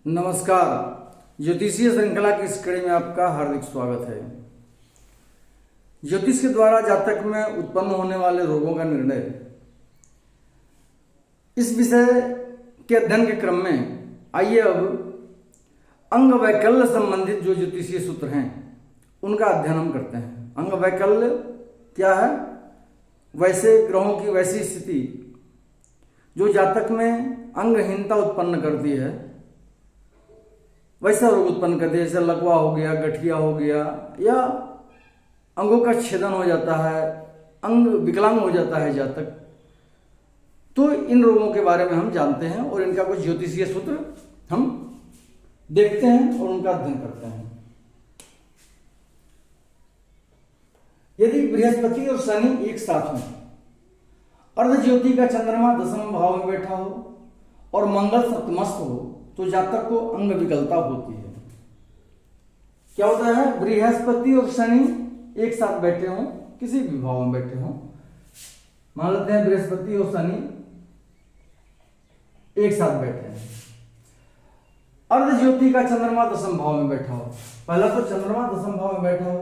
नमस्कार। ज्योतिषीय श्रृंखला की इस कड़ी में आपका हार्दिक स्वागत है। ज्योतिष के द्वारा जातक में उत्पन्न होने वाले रोगों का निर्णय, इस विषय के अध्ययन के क्रम में आइए अब अंग वैकल्य संबंधित जो ज्योतिषीय सूत्र हैं उनका अध्ययन हम करते हैं। अंग वैकल्य क्या है? वैसे ग्रहों की वैसी स्थिति जो जातक में अंगहीनता उत्पन्न करती है, वैसा रोग उत्पन्न करती है। जैसे लकवा हो गया, गठिया हो गया, या अंगों का छेदन हो जाता है, अंग विकलांग हो जाता है जातक। तो इन रोगों के बारे में हम जानते हैं और इनका कुछ ज्योतिषीय सूत्र हम देखते हैं और उनका अध्ययन करते हैं। यदि बृहस्पति और शनि एक साथ में, अर्ध ज्योति का चंद्रमा दसम भाव में बैठा हो और मंगल सप्तमस्थ हो, तो जातक को अंग विकलता होती है। क्या होता है? बृहस्पति और शनि एक साथ बैठे हों, किसी भी भाव में बैठे हों, मान लेते हैं बृहस्पति और शनि एक साथ बैठे हैं, अर्ध ज्योति का चंद्रमा दसम भाव में बैठा हो। पहला तो चंद्रमा दसम भाव में बैठा हो।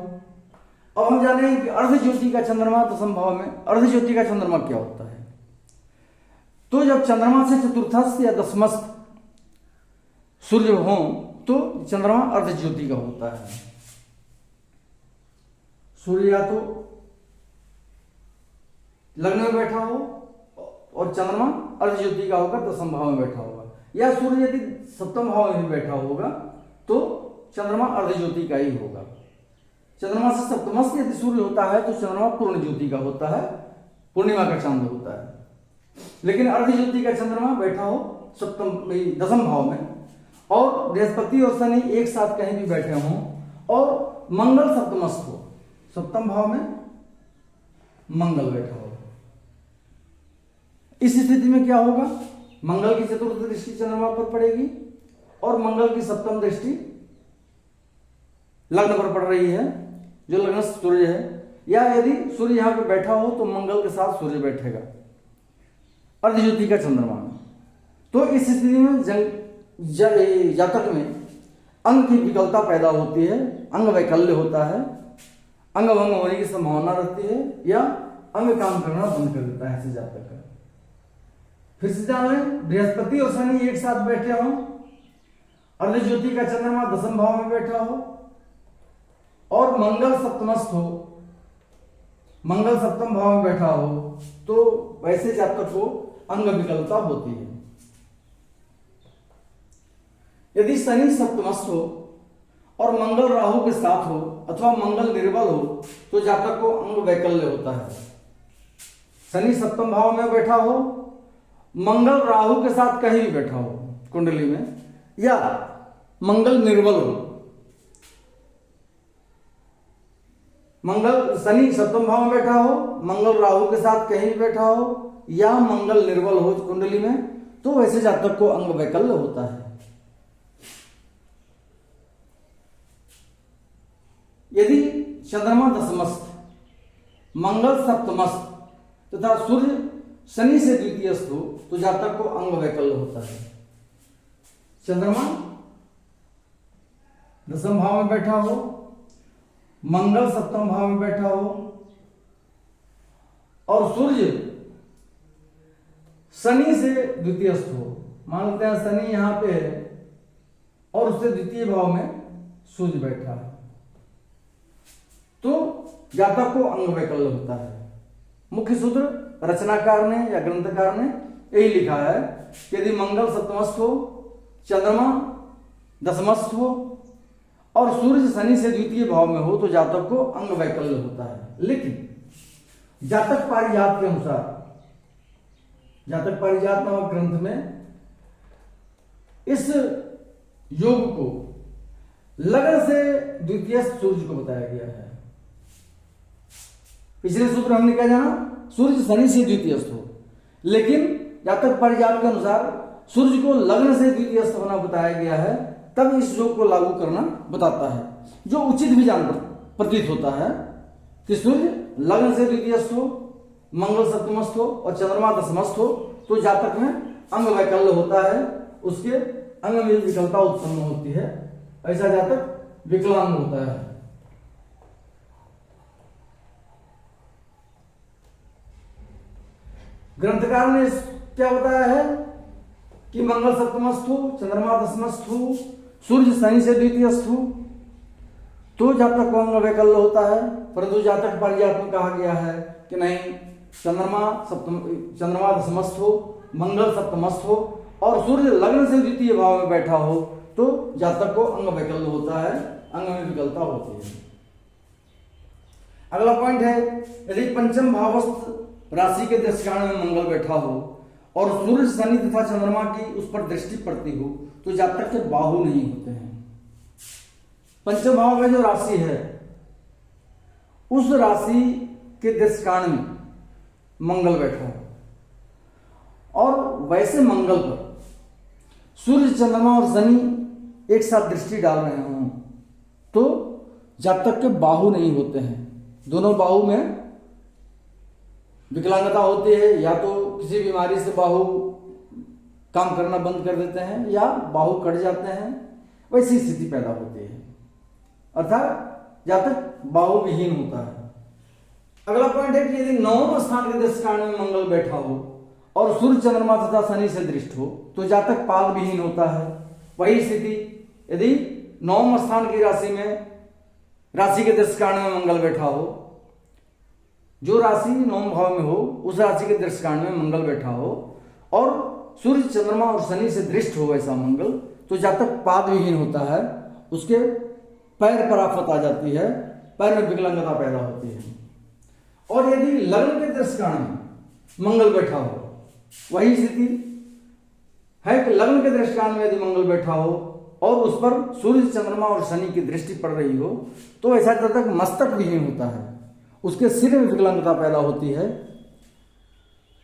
अब हम जानेंगे कि अर्ध ज्योति का चंद्रमा दसम भाव में, अर्ध ज्योति का चंद्रमा क्या होता है। तो जब चंद्रमा से चतुर्थस्थ या दसमस्थ सूर्य हो तो चंद्रमा अर्ध ज्योति का होता है। सूर्य या तो लग्न में बैठा हो और चंद्रमा अर्ध ज्योति का होगा, दसम भाव में बैठा होगा, या सूर्य यदि सप्तम भाव में भी बैठा होगा तो चंद्रमा अर्ध ज्योति का ही होगा। चंद्रमा से सप्तमस्थ यदि सूर्य होता है तो चंद्रमा पूर्ण ज्योति का होता है, पूर्णिमा का चांद होता है। लेकिन अर्ध ज्योति का चंद्रमा बैठा हो दसम भाव में, और बृहस्पति और शनि एक साथ कहीं भी बैठे हों और मंगल सप्तमस्थ हो, सप्तम भाव में मंगल बैठा हो, इस स्थिति में क्या होगा? मंगल की चतुर्थ दृष्टि चंद्रमा पर पड़ेगी और मंगल की सप्तम दृष्टि लग्न पर पड़ रही है, जो लग्न सूर्य है। या यदि सूर्य यहां पे बैठा हो तो मंगल के साथ सूर्य बैठेगा अर्ध ज्योति का चंद्रमा में। तो इस स्थिति में जातक में अंग की विकलता पैदा होती है, अंग वैकल्य होता है, अंग भंग होने की संभावना रहती है, या अंग काम करना बंद कर देता है ऐसे जातक का। फिर से जान लें, बृहस्पति और शनि एक साथ बैठे हों, अर्ध ज्योति का चंद्रमा दसम भाव में बैठा हो और मंगल सप्तमस्थ हो, मंगल सप्तम भाव में बैठा हो, तो वैसे जातक को अंग विकलता होती है। यदि शनि सप्तमस्थ हो और मंगल राहु के साथ हो अथवा मंगल निर्बल हो तो जातक को अंग वैकल्य होता है। शनि सप्तम भाव में बैठा हो, मंगल राहु के साथ कहीं भी बैठा हो कुंडली में, या मंगल निर्बल हो, मंगल शनि सप्तम भाव में बैठा हो, मंगल राहु के साथ कहीं भी बैठा हो, या मंगल निर्बल हो कुंडली में, तो वैसे जातक को अंग वैकल्य होता है। यदि चंद्रमा दसमस्थ, मंगल सप्तमस्थ तथा सूर्य शनि से द्वितीयस्थ हो तो जातक को अंग वैकल्य होता है। चंद्रमा दसम भाव में बैठा हो, मंगल सप्तम भाव में बैठा हो और सूर्य शनि से द्वितीयस्थ हो, मान लेते हैं शनि यहां पे है और उससे द्वितीय भाव में सूर्य बैठा है, तो जातक को अंग वैकल्य होता है। मुख्य सूत्र रचनाकार ने या ग्रंथकार ने यही लिखा है कि यदि मंगल सप्तमस्थ हो, चंद्रमा दसमस्थ हो और सूर्य शनि से द्वितीय भाव में हो तो जातक को अंग वैकल्य होता है। लेकिन जातक पारिजात के अनुसार, जातक पारिजात नामक ग्रंथ में इस योग को लग्न से द्वितीय सूर्य को बताया गया है। पिछले सूत्र हमने क्या जाना? सूर्य शनि से द्वितीयस्थ हो, लेकिन जातक पारिजात के अनुसार सूर्य को लग्न से द्वितीयस्थ होना बताया गया है, तब इस योग को लागू करना बताता है, जो उचित भी जान प्रतीत होता है कि सूर्य लग्न से द्वितीयस्थ हो, मंगल सप्तमस्थ हो और चंद्रमा दसमस्थ हो तो जातक में अंग वैकल्य होता है, उसके अंग में विकलता उत्पन्न होती है, ऐसा जातक विकलांग होता है। ग्रंथकार ने क्या बताया है कि मंगल सप्तमस्थु, चंद्रमा दशमस्थु, सूर्य शनि से द्वितीयस्थु, तो जातक को अंग वैकल्य होता है। परंतु जातक पारिजात में कहा गया है कि नहीं, चंद्रमा दशमस्थ हो, मंगल सप्तमस्थ हो और सूर्य लग्न से द्वितीय भाव में बैठा हो तो जातक को अंग वैकल्य होता है, अंग में विकलता होती है। अगला पॉइंट है, यदि पंचम भावस्थ राशि के दशकाण में मंगल बैठा हो और सूर्य शनि तथा चंद्रमा की उस पर दृष्टि पड़ती हो तो जातक के बाहु नहीं होते हैं। पंचम भाव में जो राशि है उस राशि के दशकाण में मंगल बैठा हो और वैसे मंगल पर सूर्य चंद्रमा और शनि एक साथ दृष्टि डाल रहे हों तो जातक के बाहु नहीं होते हैं। दोनों बाहु में विकलांगता होती है, या तो किसी बीमारी से बाहु काम करना बंद कर देते हैं या बाहु कट जाते हैं, वैसी स्थिति पैदा होती है, अर्थात जातक बाहु विहीन होता है। अगला पॉइंट है कि यदि नवम स्थान के दशकाण में मंगल बैठा हो और सूर्य चंद्रमा तथा शनि से दृष्ट हो तो जातक पाद विहीन होता है। वही स्थिति यदि नवम स्थान की राशि के दशकाण में मंगल बैठा हो, जो राशि नवम भाव में हो उस राशि के दशकाण में मंगल बैठा हो और सूर्य चंद्रमा और शनि से दृष्ट हो वैसा मंगल, तो जातक पाद विहीन होता है, उसके पैर पर आफत आ जाती है, पैर में विकलांगता पैदा होती है। और यदि लग्न के दशकाण में मंगल बैठा हो, वही स्थिति है कि लग्न के दशकाण में यदि मंगल बैठा हो और उस पर सूर्य चंद्रमा और शनि की दृष्टि पड़ रही हो तो ऐसा जातक मस्तक विहीन होता है, उसके सिर में विकलांगता पैदा होती है,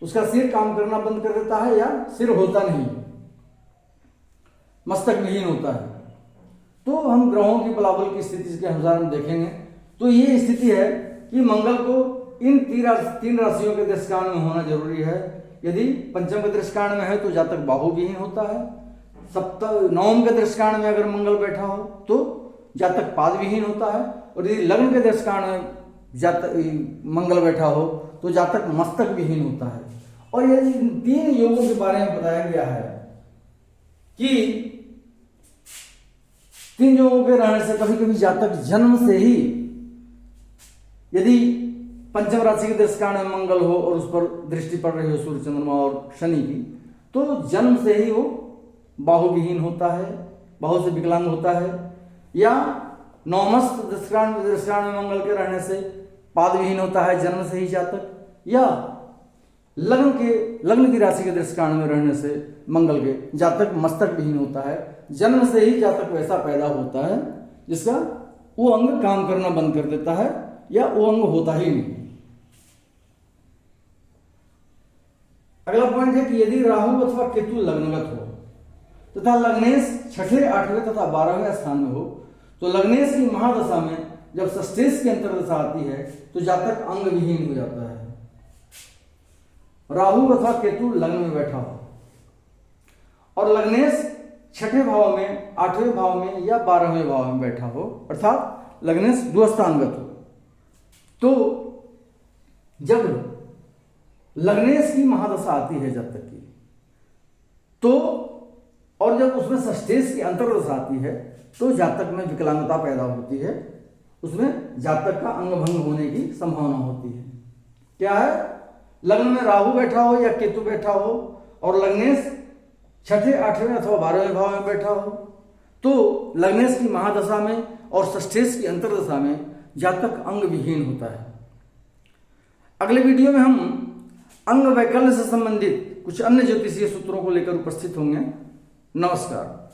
उसका सिर काम करना बंद कर देता है या सिर होता नहीं, मस्तक विहीन होता है। तो हम ग्रहों की बलाबल की स्थिति के अनुसार हम देखेंगे तो ये स्थिति है कि मंगल को इन तीन राशियों के दशकाण में होना जरूरी है। यदि पंचम के दशकाण में है तो जातक बाहु विहीन होता है, नवम के दशकाण में अगर मंगल बैठा हो तो जातक पाद विहीन होता है, और यदि लग्न के दशकाण में जातक मंगल बैठा हो तो जातक मस्तक विहीन होता है। और ये तीन योगों के बारे में बताया गया है कि तीन योगों के रहने से कभी कभी जातक जन्म से ही, यदि पंचम राशि के दशकाण में मंगल हो और उस पर दृष्टि पड़ रही हो सूर्य चंद्रमा और शनि की, तो जन्म से ही वो बाहु विहीन होता है, बाहु से विकलांग होता है, या नवमस्थ दशकाण में मंगल के रहने से पाद विहीन होता है जन्म से ही जातक, या लग्न की राशि के दशकाण में रहने से मंगल के जातक मस्तक विहीन होता है, जन्म से ही जातक वैसा पैदा होता है जिसका वो अंग काम करना बंद कर देता है या वो अंग होता ही नहीं। अगला पॉइंट है कि यदि राहु अथवा केतु लग्नगत हो तथा लग्नेश छठे, आठवें तथा 12वें स्थान में हो तो लग्नेश की महादशा में जब षष्ठेश की अंतर्दशा आती है तो जातक अंग विहीन हो जाता है। राहु अथवा केतु लग्न में बैठा हो और लग्नेश छठे भाव में, 8वें भाव में या 12वें भाव में बैठा हो, अर्थात लग्नेश द्वस्थानगत हो, तो जब लग्नेश की महादशा आती है जातक की, तो और जब उसमें षष्ठेश की अंतर्दशा आती है तो जातक में विकलांगता पैदा होती है, उसमें जातक का अंग भंग होने की संभावना होती है। क्या है? लग्न में राहु बैठा हो या केतु बैठा हो और लग्नेश छठे, 8वें अथवा 12वें भाव में बैठा हो तो लग्नेश की महादशा में और षष्ठेश की अंतर्दशा में जातक अंग विहीन होता है। अगले वीडियो में हम अंग वैकल्य से संबंधित कुछ अन्य ज्योतिषीय सूत्रों को लेकर उपस्थित होंगे। नमस्कार।